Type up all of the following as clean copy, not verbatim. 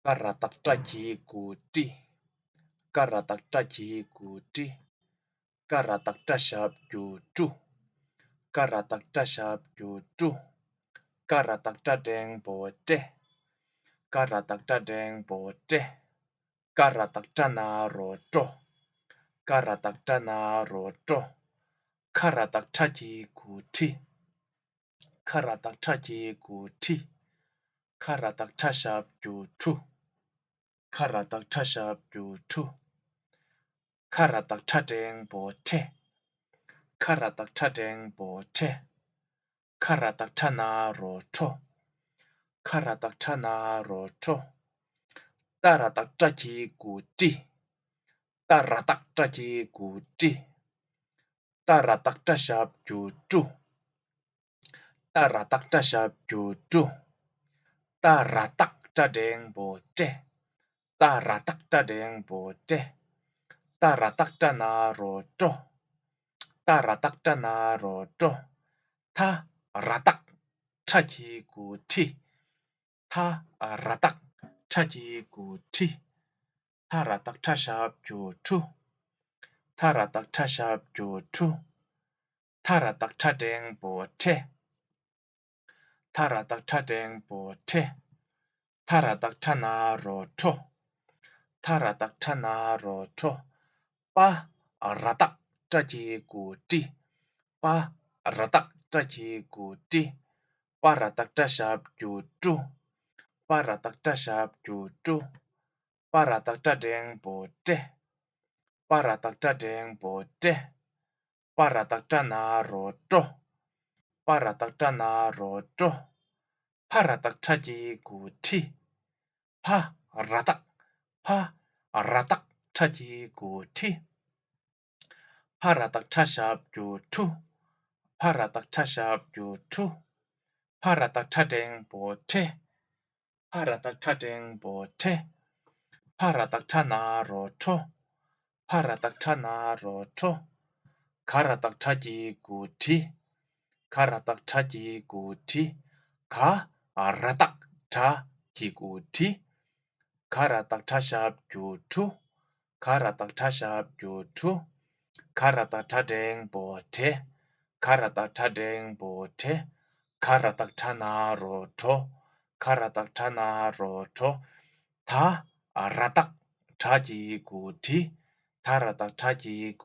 Karataktachi Karataktachi Karataktashabjuju Karataktashabjuju Karataktatengbote Karataktatengbote Karataktanaroto Karataktanaroto Karataktachi Karataktachi Karataktashabjuju Karataktashabjuju Karataktatengbote Karataktatengbote Karataktanaroto Karataktanaroto Tarataktachi Tarataktachi Tarataktashabjuju Tarataktashabjuju Tarataktatengbote Tarataktatengbote Tarataktanaroto Tarataktanaroto Tarataktachi Tarataktachi Tarataktashabjuju Tarataktashabjuju Tarataktatengbote Tarataktatengbote Tarataktanaroto Tarataktanaroto Parataktachi Parataktachi Parataktashabjuju Parataktashabjuju Parataktatengbote Parataktatengbote Parataktanaroto Parataktanaroto Parataktachi Parataktachi Parataktashabjuju Parataktashabjuju Parataktatengbote Parataktatengbote Parataktanaroto Parataktanaroto Karataktachi Karataktachi Karataktachi Karataktashabjuju Karataktashabjuju Karataktatengbote Karataktatengbote Karataktanaroto Karataktanaroto Tarataktachi Tarataktachi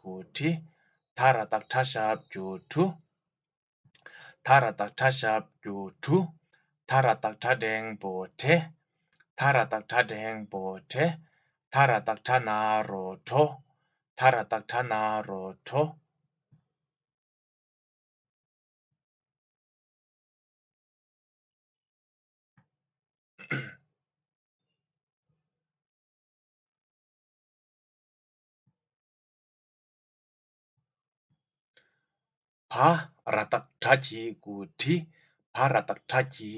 Tarataktashabjuju Tarataktashabjuju Tarataktatengbote Tarataktatengbote Tarataktanaroto Tarataktanaroto Parataktachi Parataktachi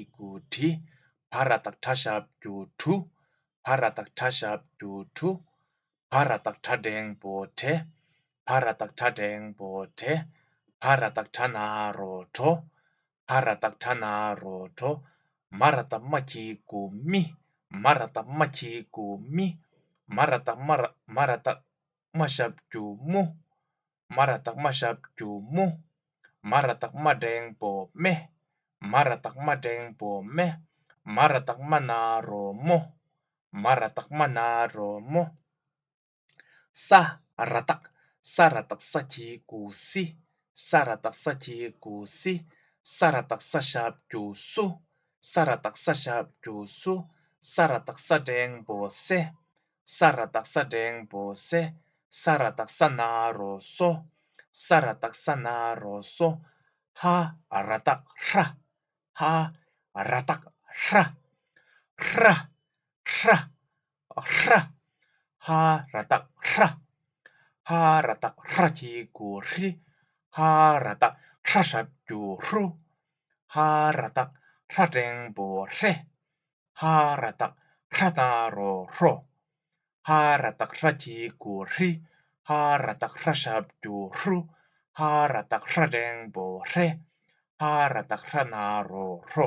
Parataktashabjuju Parataktashabjuju Parataktatengbote Parataktatengbote Parataktanaroto Parataktanaroto Maratamachikumi Maratamachikumi Maratakmashabjumu Maratakmashabjumu Maratakmadengbome Maratakmadengbome Maratakmanaromo Maratakmanaromo Sarataksachi Sarataksachi Sarataktashabjusu Sarataktashabjusu Sarataksadengbose Sarataksadengbose Sarataksanaroso Sarataksanaroso Haratakra Haratakra Ra Ra Ra Haratakra Haratakrachikuri Haratakrashabjuru Haratakradengbore Haratakrataroro Haratakrachikuri Haratakrashabjuru Haratakradengbore Haratakranaroro